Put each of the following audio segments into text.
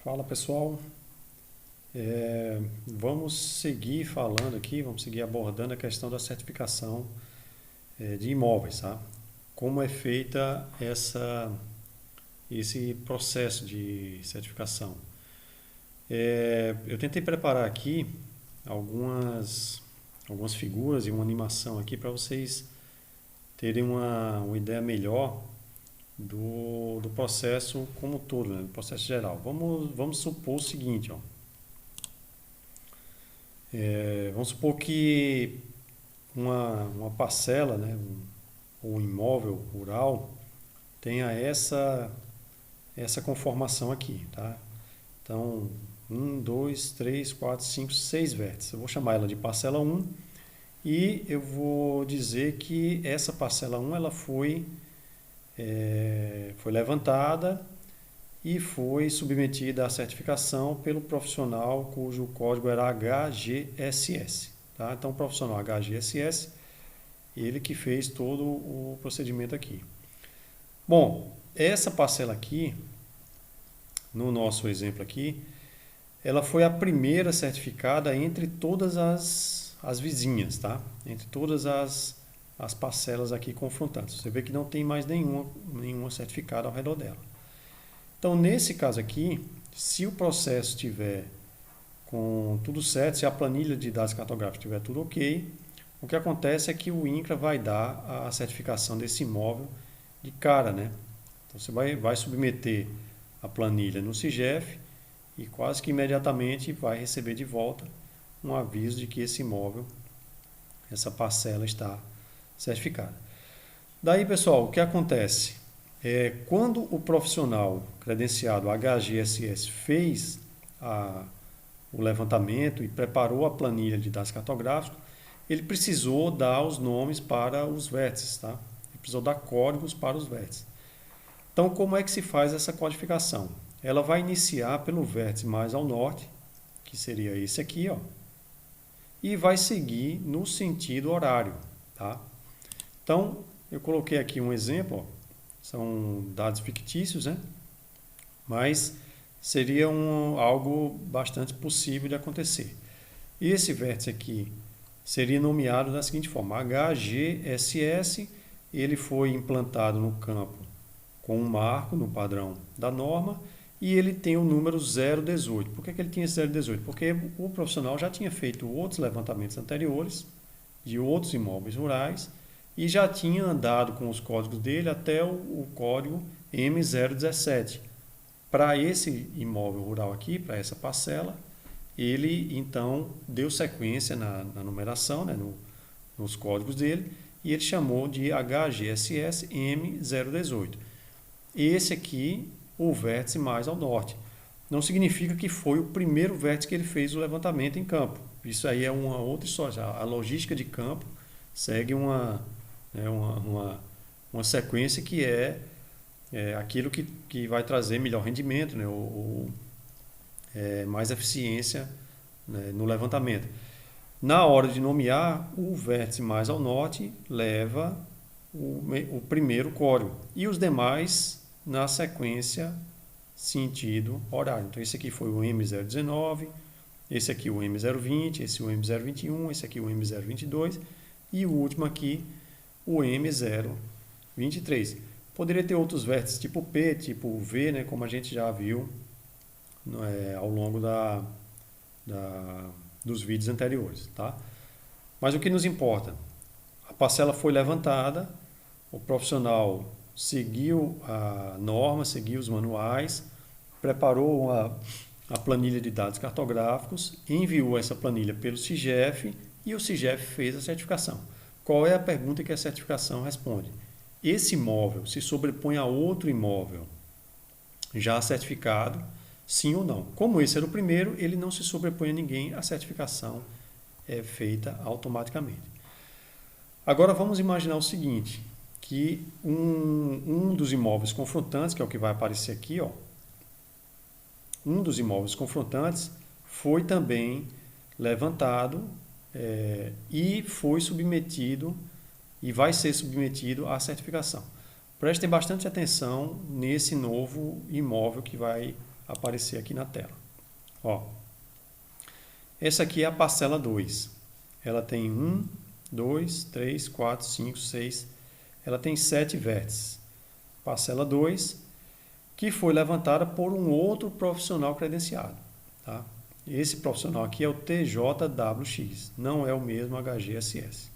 Fala pessoal, vamos seguir falando aqui, vamos seguir abordando a questão da certificação de imóveis, tá? Como é feita esse processo de certificação. Eu tentei preparar aqui algumas figuras e uma animação aqui para vocês terem uma ideia melhor do processo como um todo, né? Do processo geral. Vamos supor o seguinte, ó. Vamos supor que uma parcela, né, um imóvel rural tenha essa conformação aqui, tá? Então, 1, 2, 3, 4, 5, 6 vértices. Eu vou chamar ela de parcela 1 e eu vou dizer que essa parcela 1 ela foi levantada e foi submetida à certificação pelo profissional cujo código era HGSS. Tá? Então, o profissional HGSS, ele que fez todo o procedimento aqui. Bom, essa parcela aqui, no nosso exemplo aqui, ela foi a primeira certificada entre todas as vizinhas, tá? Entre todas as parcelas aqui confrontantes. Você vê que não tem mais nenhuma certificada ao redor dela. Então, nesse caso aqui, se o processo estiver com tudo certo, se a planilha de dados cartográficos estiver tudo ok, o que acontece é que o INCRA vai dar a certificação desse imóvel de cara, né? Então, você vai submeter a planilha no SIGEF e quase que imediatamente vai receber de volta um aviso de que esse imóvel, essa parcela está certificada. Daí, pessoal, o que acontece? Quando o profissional credenciado HGSS fez o levantamento e preparou a planilha de dados cartográficos, ele precisou dar os nomes para os vértices, tá? Ele precisou dar códigos para os vértices. Então, como é que se faz essa codificação? Ela vai iniciar pelo vértice mais ao norte, que seria esse aqui, ó, e vai seguir no sentido horário, tá? Então, eu coloquei aqui um exemplo, ó, são dados fictícios, né? Mas seria algo bastante possível de acontecer. E esse vértice aqui seria nomeado da seguinte forma: HGSS, ele foi implantado no campo com um marco no padrão da norma e ele tem o número 018. Por que ele tinha esse 018? Porque o profissional já tinha feito outros levantamentos anteriores de outros imóveis rurais e já tinha andado com os códigos dele até o código M017. Para esse imóvel rural aqui, para essa parcela, ele então deu sequência na numeração, né, nos códigos dele, e ele chamou de HGSS M018. Esse aqui, o vértice mais ao norte. Não significa que foi o primeiro vértice que ele fez o levantamento em campo. Isso aí é uma outra história. A logística de campo segue uma sequência que é aquilo que vai trazer melhor rendimento, né, mais eficiência, né, no levantamento. Na hora de nomear, o vértice mais ao norte leva o primeiro código e os demais na sequência sentido horário. Então esse aqui foi o M019, esse aqui o M020, esse o M021, esse aqui o M022 e o último aqui o M023. Poderia ter outros vértices tipo P, tipo V, né, como a gente já viu ao longo dos vídeos anteriores, tá? Mas o que nos importa? A parcela foi levantada, o profissional seguiu a norma, seguiu os manuais, preparou a planilha de dados cartográficos, enviou essa planilha pelo SIGEF e o SIGEF fez a certificação. Qual é a pergunta que a certificação responde? Esse imóvel se sobrepõe a outro imóvel já certificado, sim ou não? Como esse era o primeiro, ele não se sobrepõe a ninguém, a certificação é feita automaticamente. Agora vamos imaginar o seguinte, que um dos imóveis confrontantes, que é o que vai aparecer aqui, ó, um dos imóveis confrontantes foi também levantado e foi submetido e vai ser submetido à certificação. Prestem bastante atenção nesse novo imóvel que vai aparecer aqui na tela. Ó, essa aqui é a parcela 2. Ela tem 1, 2, 3, 4, 5, 6. Ela tem 7 vértices. Parcela 2, que foi levantada por um outro profissional credenciado. Tá? Esse profissional aqui é o TJWX, não é o mesmo HGSS.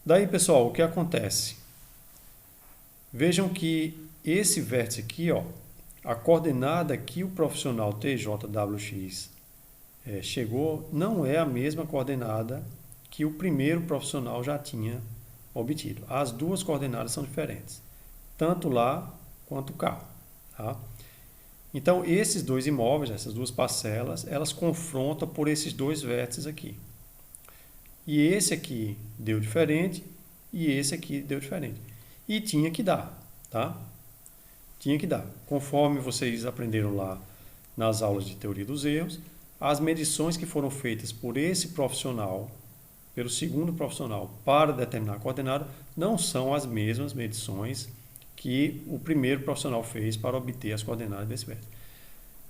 Daí, pessoal, o que acontece? Vejam que esse vértice aqui, ó, a coordenada que o profissional TJWX chegou não é a mesma coordenada que o primeiro profissional já tinha obtido. As duas coordenadas são diferentes, tanto lá quanto cá. Tá? Então, esses dois imóveis, essas duas parcelas, elas confrontam por esses dois vértices aqui. E esse aqui deu diferente e esse aqui deu diferente. E tinha que dar, tá? Tinha que dar. Conforme vocês aprenderam lá nas aulas de teoria dos erros, as medições que foram feitas por esse profissional, pelo segundo profissional, para determinar a coordenada, não são as mesmas medições que o primeiro profissional fez para obter as coordenadas desse vértice.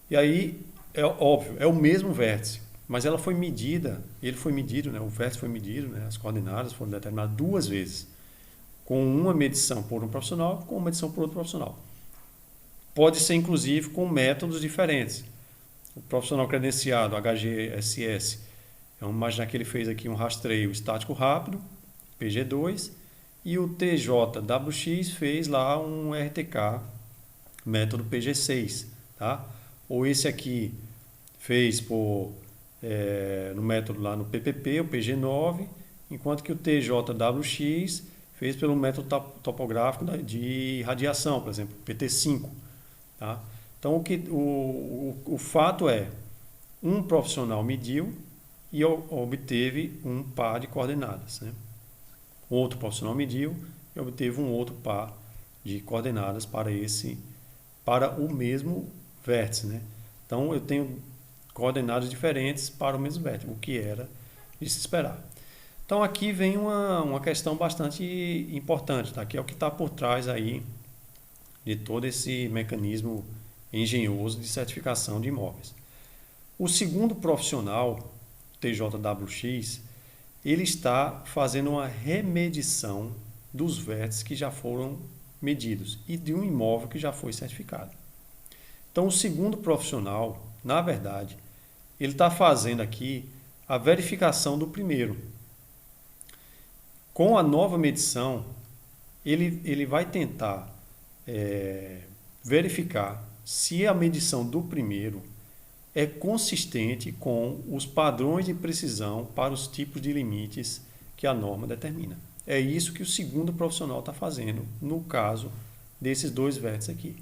E aí, é óbvio, é o mesmo vértice, mas ela foi medida, ele foi medido, né, o vértice foi medido, né, as coordenadas foram determinadas 2 vezes, com uma medição por um profissional, com uma medição por outro profissional. Pode ser, inclusive, com métodos diferentes. O profissional credenciado, HGSS, vamos imaginar que ele fez aqui um rastreio estático rápido, PG2, e o TJWX fez lá um RTK, método PG6, tá? Ou esse aqui fez no método lá no PPP, o PG9, enquanto que o TJWX fez pelo método topográfico de radiação, por exemplo, PT5. Tá? Então, o fato é, um profissional mediu e obteve um par de coordenadas. Né? Outro profissional mediu e obteve um outro par de coordenadas para o mesmo vértice. Né? Então, eu tenho coordenadas diferentes para o mesmo vértice, o que era de se esperar. Então, aqui vem uma questão bastante importante, tá? Que é o que está por trás aí de todo esse mecanismo engenhoso de certificação de imóveis. O segundo profissional, TJWX, ele está fazendo uma remedição dos vértices que já foram medidos e de um imóvel que já foi certificado. Então, o segundo profissional, na verdade, ele está fazendo aqui a verificação do primeiro. Com a nova medição, ele vai tentar verificar se a medição do primeiro é consistente com os padrões de precisão para os tipos de limites que a norma determina. É isso que o segundo profissional está fazendo no caso desses dois vértices aqui.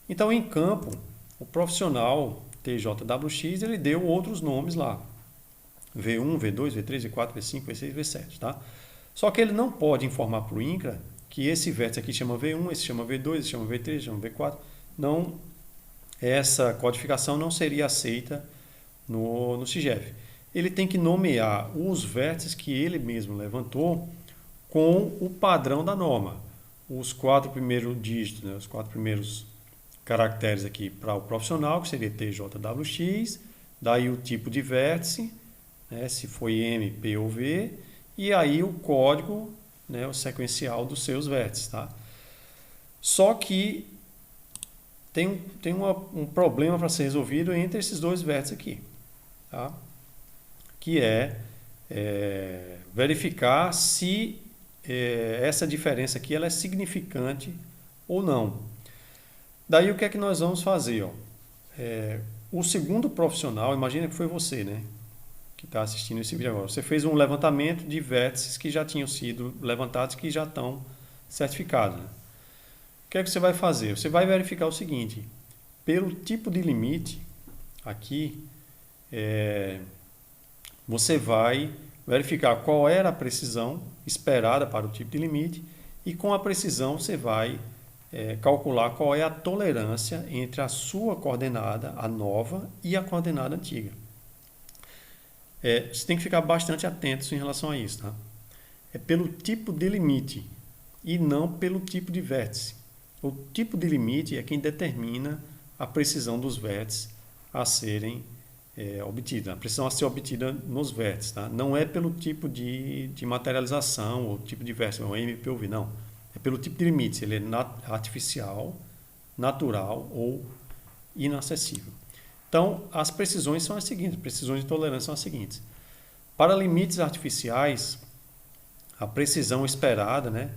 Então, em campo, o profissional TJWX ele deu outros nomes lá. V1, V2, V3, V4, V5, V6, V7. Tá? Só que ele não pode informar para o INCRA que esse vértice aqui chama V1, esse chama V2, esse chama V3, esse chama V4. Não, essa codificação não seria aceita no SIGEF. Ele tem que nomear os vértices que ele mesmo levantou com o padrão da norma. Os 4 primeiros dígitos, né, os 4 primeiros caracteres aqui para o profissional, que seria TJWX, daí o tipo de vértice, né, se foi M, P ou V, e aí o código, né, o sequencial dos seus vértices. Tá? Só que tem um problema para ser resolvido entre esses dois vértices aqui, tá? Que é verificar se essa diferença aqui ela é significante ou não. Daí o que é que nós vamos fazer? Ó? O segundo profissional, imagina que foi você, né, que está assistindo esse vídeo agora. Você fez um levantamento de vértices que já tinham sido levantados, que já estão certificados. Né? O que é que você vai fazer? Você vai verificar o seguinte, pelo tipo de limite, aqui, você vai verificar qual era a precisão esperada para o tipo de limite e com a precisão você vai calcular qual é a tolerância entre a sua coordenada, a nova, e a coordenada antiga. Você tem que ficar bastante atento em relação a isso. Tá? É pelo tipo de limite e não pelo tipo de vértice. O tipo de limite é quem determina a precisão dos vértices a serem obtida, a precisão a ser obtida nos vértices. Tá? Não é pelo tipo de materialização ou tipo de vértice, o MPUV, não. É pelo tipo de limite, se ele é artificial, natural ou inacessível. Então, as precisões são as seguintes, precisões de tolerância são as seguintes. Para limites artificiais, a precisão esperada, né,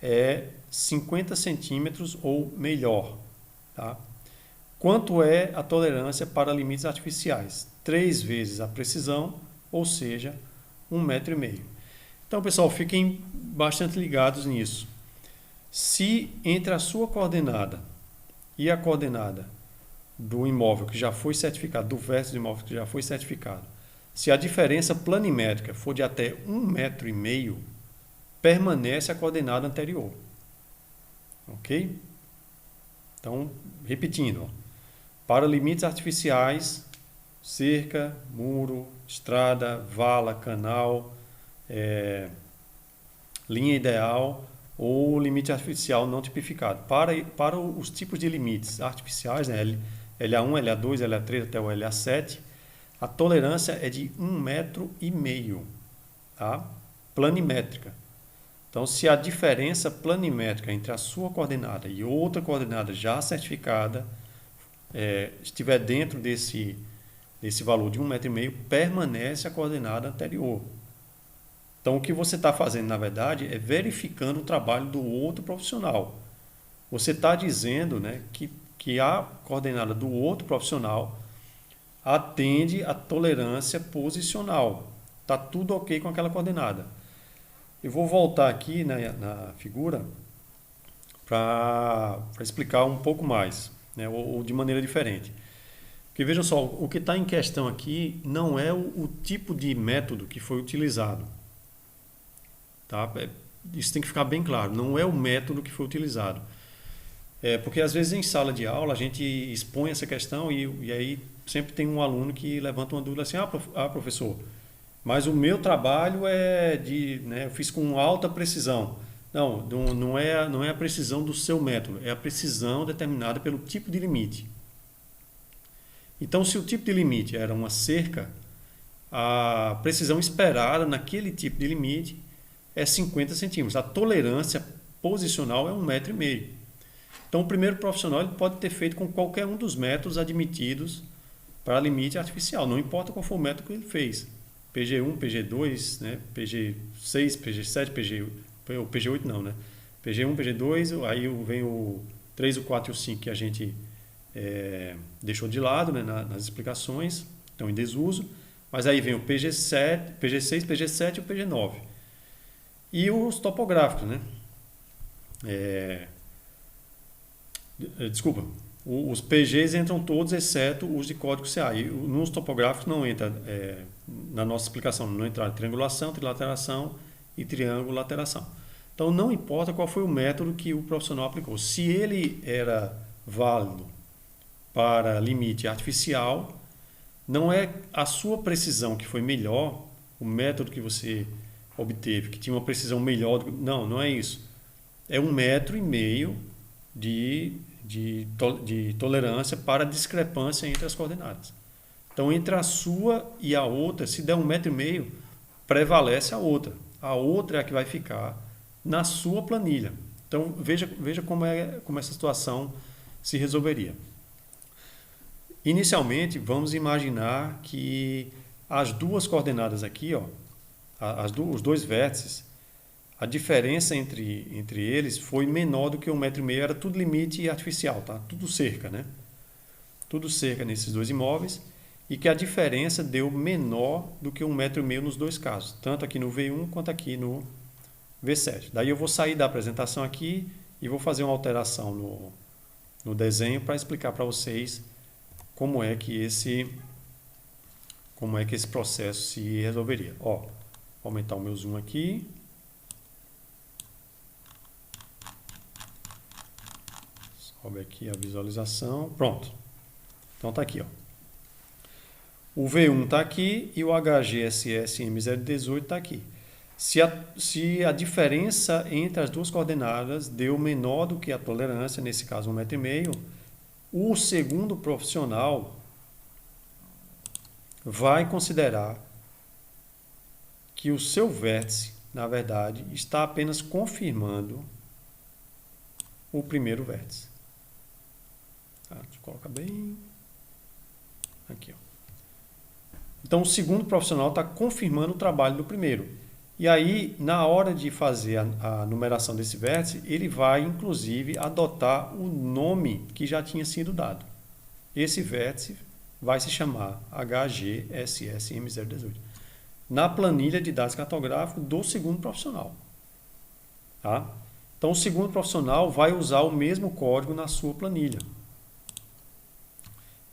é 50 centímetros ou melhor. Tá? Quanto é a tolerância para limites artificiais? 3 vezes a precisão, ou seja, 1,5 m. Então, pessoal, fiquem bastante ligados nisso. Se entre a sua coordenada e a coordenada do imóvel que já foi certificado, do vértice do imóvel que já foi certificado, se a diferença planimétrica for de até 1,5 m, permanece a coordenada anterior. Ok? Então, repetindo, ó. Para limites artificiais, cerca, muro, estrada, vala, canal, linha ideal ou limite artificial não tipificado. Para os tipos de limites artificiais, né, LA1, LA2, LA3 até o LA7, a tolerância é de 1,5 m, tá? Planimétrica. Então, se a diferença planimétrica entre a sua coordenada e outra coordenada já certificada estiver dentro desse valor de 1,5 m, permanece a coordenada anterior. Então, o que você está fazendo, na verdade, é verificando o trabalho do outro profissional. Você está dizendo, né, que a coordenada do outro profissional atende à tolerância posicional. Está tudo ok com aquela coordenada. Eu vou voltar aqui na figura para explicar um pouco mais, né, ou de maneira diferente. Porque vejam só, o que está em questão aqui não é o tipo de método que foi utilizado. Tá? Isso tem que ficar bem claro, não é o método que foi utilizado. Porque às vezes em sala de aula a gente expõe essa questão e aí sempre tem um aluno que levanta uma dúvida assim, professor, mas o meu trabalho eu fiz com alta precisão. Não é a precisão do seu método, é a precisão determinada pelo tipo de limite. Então, se o tipo de limite era uma cerca, a precisão esperada naquele tipo de limite é 50 centímetros. A tolerância posicional é 1,5 m. Então, o primeiro profissional ele pode ter feito com qualquer um dos métodos admitidos para limite artificial, não importa qual for o método que ele fez. PG1, PG2, né? PG6, PG7, o PG8 não, né? PG1, PG2, aí vem o 3, o 4 e o 5 que a gente deixou de lado, né, nas explicações, estão em desuso, mas aí vem o PG7, PG6, PG7 e o PG9. E os topográficos, né? Desculpa, os PGs entram todos, exceto os de código CA. E nos topográficos não entra, na nossa explicação, não entra triangulação, trilateração e triangulateration. Então, não importa qual foi o método que o profissional aplicou. Se ele era válido para limite artificial, não é a sua precisão que foi melhor, o método que você obteve, que tinha uma precisão melhor. Não é isso. É 1,5 m de tolerância para discrepância entre as coordenadas. Então, entre a sua e a outra, se der 1,5 m, prevalece a outra. A outra é a que vai ficar na sua planilha. Então, veja como essa situação se resolveria. Inicialmente, vamos imaginar que as duas coordenadas aqui, os dois vértices, a diferença entre eles foi menor do que 1,5 m, era tudo limite artificial, tá? Tudo cerca, né? Tudo cerca nesses dois imóveis, e que a diferença deu menor do que 1,5 m nos dois casos, tanto aqui no V1 quanto aqui no V7. Daí eu vou sair da apresentação aqui e vou fazer uma alteração no desenho para explicar para vocês como é que esse processo se resolveria. Vou aumentar o meu zoom aqui. Sobe aqui a visualização. Pronto. Então está aqui. O V1 está aqui e o HGSS M018 está aqui. Se a diferença entre as duas coordenadas deu menor do que a tolerância, nesse caso 1,5 m, O segundo profissional vai considerar que o seu vértice, na verdade, está apenas confirmando o primeiro vértice. Tá? Deixa eu colocar bem aqui, ó. Então, o segundo profissional está confirmando o trabalho do primeiro. E aí, na hora de fazer a numeração desse vértice, ele vai, inclusive, adotar o nome que já tinha sido dado. Esse vértice vai se chamar HGSSM018, na planilha de dados cartográficos do segundo profissional. Tá? Então, o segundo profissional vai usar o mesmo código na sua planilha.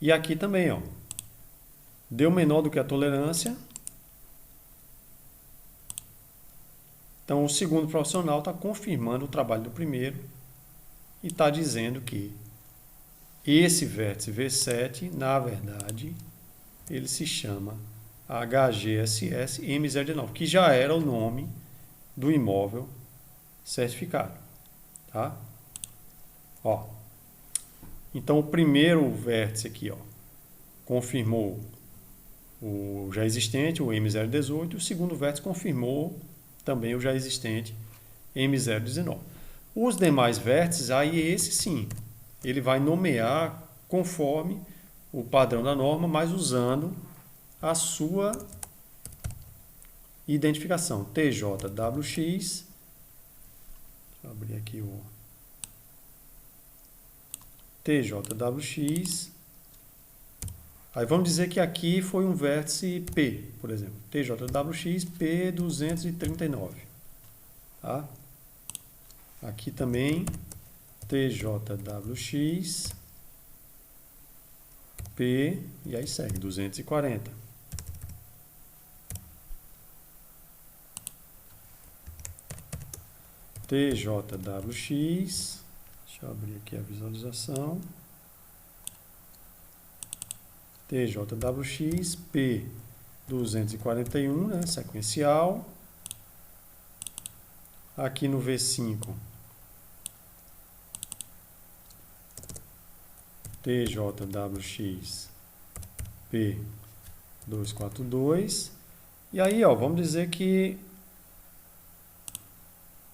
E aqui também, ó, deu menor do que a tolerância. Então, o segundo profissional está confirmando o trabalho do primeiro e está dizendo que esse vértice V7, na verdade, ele se chama HGSS M019, que já era o nome do imóvel certificado. Tá? Ó. Então, o primeiro vértice aqui, ó, confirmou o já existente, o M018, e o segundo vértice confirmou também o já existente M019. Os demais vértices, aí esse sim, ele vai nomear conforme o padrão da norma, mas usando a sua identificação TJWX. Deixa eu abrir aqui o TJWX. Aí vamos dizer que aqui foi um vértice P, por exemplo. TJWX P239. Tá? Aqui também TJWX P, e aí segue 240. TJWX, deixa eu abrir aqui a visualização. TJWX P241, né, sequencial. Aqui no V5, TJWX P242. E aí, ó, vamos dizer que...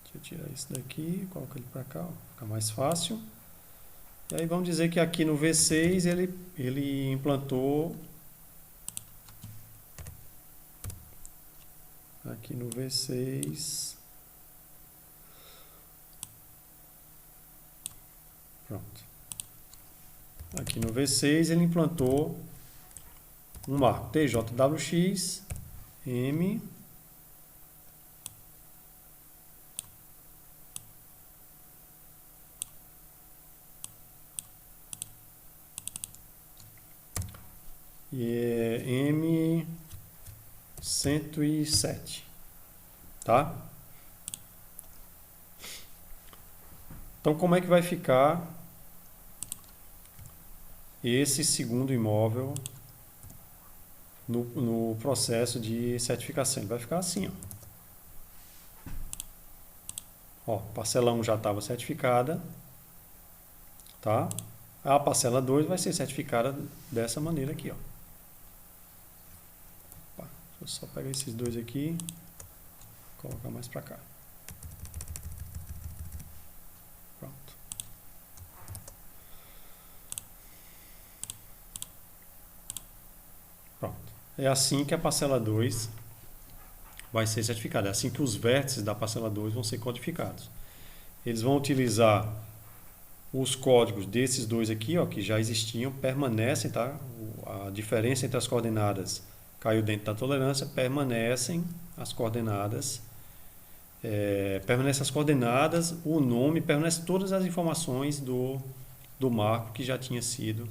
Deixa eu tirar isso daqui, colocar ele para cá, ó, fica mais fácil. E aí vamos dizer que aqui no V6 ele implantou... Aqui no V6... Pronto. Aqui no V6 ele implantou um marco TJWX M e é M107, tá? Então, como é que vai ficar esse segundo imóvel no processo de certificação? Ele vai ficar assim, ó. Ó, parcela 1 já estava certificada, tá? A parcela 2 vai ser certificada dessa maneira aqui, ó. Opa, deixa eu só pegar esses dois aqui, colocar mais para cá. Pronto. Pronto. É assim que a parcela 2 vai ser certificada. É assim que os vértices da parcela 2 vão ser codificados. Eles vão utilizar os códigos desses dois aqui, ó, que já existiam, permanecem, tá? A diferença entre as coordenadas caiu dentro da tolerância, permanecem as coordenadas, o nome, permanece todas as informações do marco que já tinha sido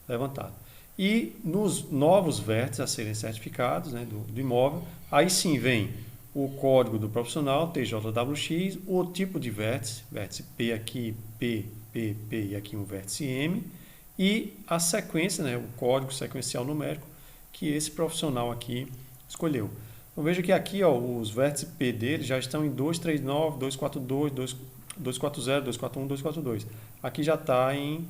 levantado. E nos novos vértices a serem certificados, né, do imóvel, aí sim vem o código do profissional, TJWX, o tipo de vértice, vértice P aqui, P, e aqui um vértice M, e a sequência, né, o código sequencial numérico que esse profissional aqui escolheu. Então veja que aqui, ó, os vértices P dele já estão em 239, 242, 240, 241, 242. Aqui já está em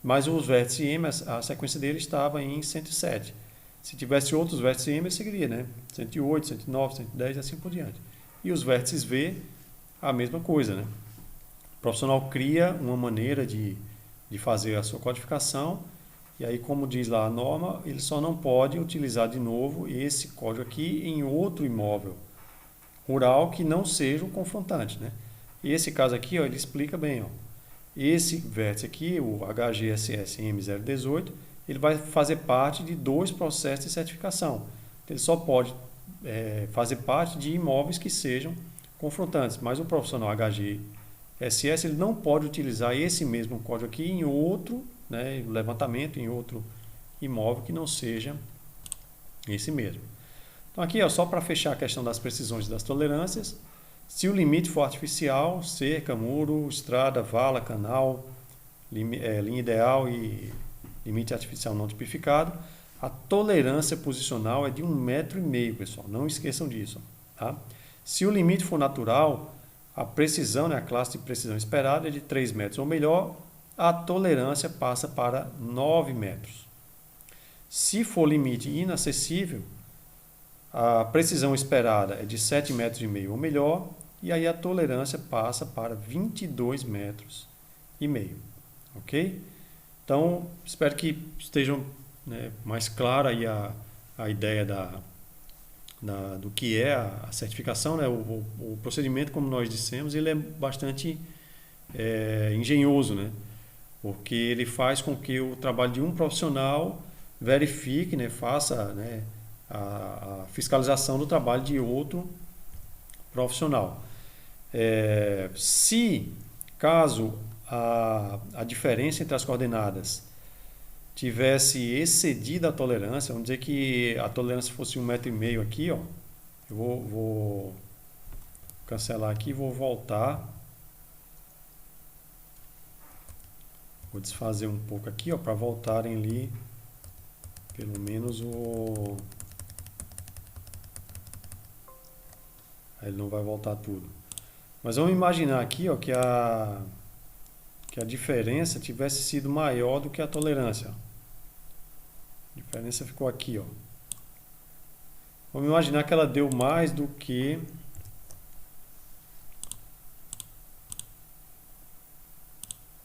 mas os vértices M, a sequência dele estava em 107. Se tivesse outros vértices M, ele seguiria, né? 108, 109, 110 e assim por diante. E os vértices V, a mesma coisa, né? O profissional cria uma maneira de fazer a sua codificação, e aí, como diz lá a norma, ele só não pode utilizar de novo esse código aqui em outro imóvel rural que não seja o confrontante, né? E esse caso aqui, ó, ele explica bem, ó. Esse vértice aqui, o HGSS M018, ele vai fazer parte de 2 processos de certificação. Ele só pode fazer parte de imóveis que sejam confrontantes, mas o profissional HGSS ele não pode utilizar esse mesmo código aqui em outro, né, levantamento, em outro imóvel que não seja esse mesmo. Então aqui, ó, só para fechar a questão das precisões e das tolerâncias, se o limite for artificial, cerca, muro, estrada, vala, canal, linha ideal e limite artificial não tipificado, a tolerância posicional é de 1,5 m, pessoal. Não esqueçam disso. Tá? Se o limite for natural, a precisão, né, a classe de precisão esperada é de 3 metros ou melhor, a tolerância passa para 9 metros. Se for limite inacessível, a precisão esperada é de 7,5 metros ou melhor, e aí a tolerância passa para 22,5 metros. Ok? Então, espero que estejam, né, mais clara aí a ideia do que é a certificação, né? O procedimento, como nós dissemos, ele é bastante engenhoso, né? Porque ele faz com que o trabalho de um profissional verifique, né, faça, né, a fiscalização do trabalho de outro profissional. Se caso a diferença entre as coordenadas tivesse excedido a tolerância, vamos dizer que a tolerância fosse 1,5 m aqui, ó, eu vou cancelar aqui e vou voltar. Vou desfazer um pouco aqui, ó, para voltarem ali pelo menos Aí ele não vai voltar tudo. Mas vamos imaginar aqui, ó, que a diferença tivesse sido maior do que a tolerância. A diferença ficou aqui, ó. Vamos imaginar que ela deu mais do que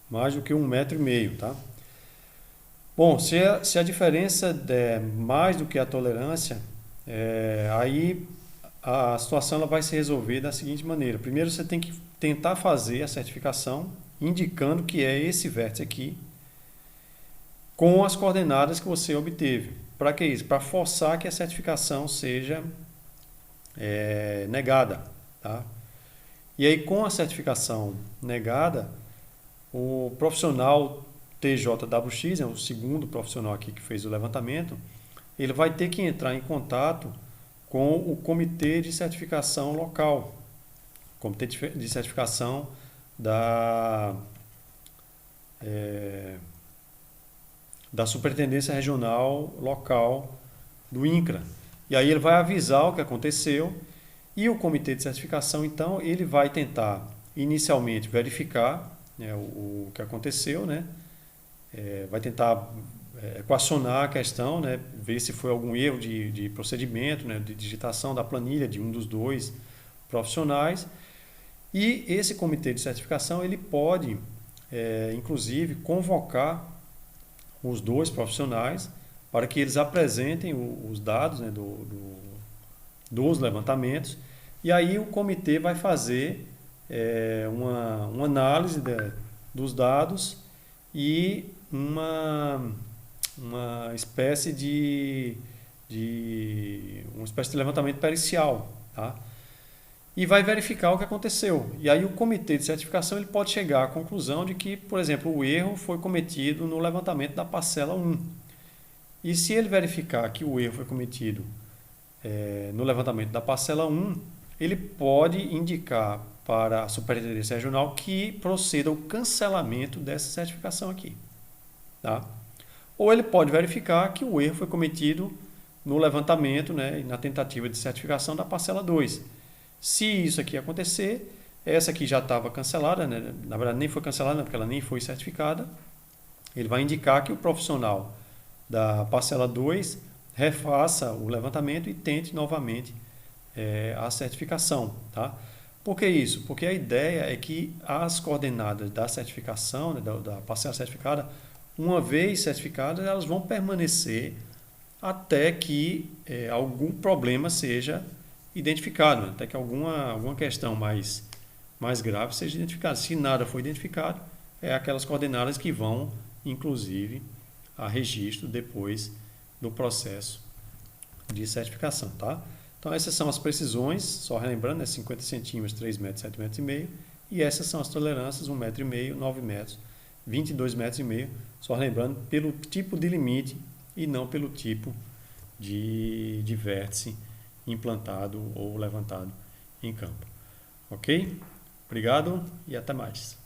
mais do que 1,5 m, tá? Bom, se a diferença der mais do que a tolerância, aí a situação ela vai se resolver da seguinte maneira. Primeiro você tem que tentar fazer a certificação indicando que é esse vértice aqui com as coordenadas que você obteve. Para que isso? Para forçar que a certificação seja negada, tá? E aí com a certificação negada, o profissional TJWX, o segundo profissional aqui que fez o levantamento, ele vai ter que entrar em contato com o comitê de certificação local, comitê de certificação da Superintendência Regional Local do INCRA. E aí ele vai avisar o que aconteceu e o comitê de certificação, então, ele vai tentar inicialmente verificar, né, o que aconteceu, né? Vai tentar equacionar a questão, né, ver se foi algum erro de procedimento, né, de digitação da planilha de um dos 2 profissionais. E esse comitê de certificação ele pode, inclusive, convocar os 2 profissionais para que eles apresentem os dados, né, dos levantamentos. E aí o comitê vai fazer uma análise dos dados e uma espécie de levantamento pericial, tá? E vai verificar o que aconteceu. E aí o comitê de certificação ele pode chegar à conclusão de que, por exemplo, o erro foi cometido no levantamento da parcela 1. E se ele verificar que o erro foi cometido no levantamento da parcela 1, ele pode indicar para a Superintendência Regional que proceda o cancelamento dessa certificação aqui, tá? Ou ele pode verificar que o erro foi cometido no levantamento, né, na tentativa de certificação da parcela 2. Se isso aqui acontecer, essa aqui já estava cancelada, né? Na verdade nem foi cancelada porque ela nem foi certificada, ele vai indicar que o profissional da parcela 2 refaça o levantamento e tente novamente a certificação, tá? Por que isso? Porque a ideia é que as coordenadas da certificação, né, da parcela certificada, uma vez certificadas, elas vão permanecer até que algum problema seja identificado, né? Até que alguma questão mais grave seja identificada. Se nada for identificado, é aquelas coordenadas que vão, inclusive, a registro depois do processo de certificação, tá? Então essas são as precisões, só relembrando, né, 50 centímetros, 3 metros, 7 metros e meio, e essas são as tolerâncias, 1,5 metro, 9 metros, 22 metros e meio, só lembrando pelo tipo de limite e não pelo tipo de vértice implantado ou levantado em campo. Ok? Obrigado e até mais.